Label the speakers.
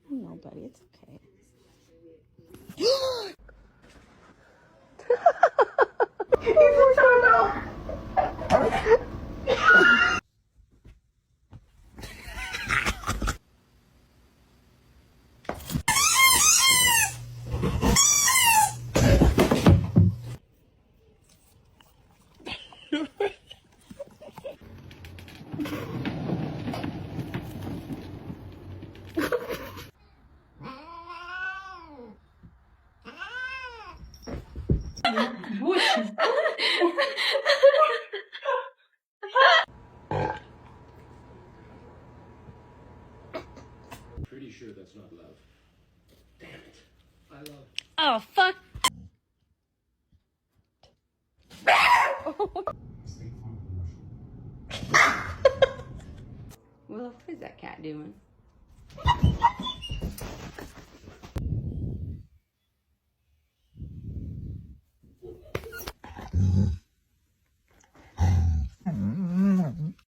Speaker 1: No, buddy, it's okay.
Speaker 2: Pretty sure that's not love. Damn it. I love.
Speaker 1: Oh, fuck. Well, what is that cat doing?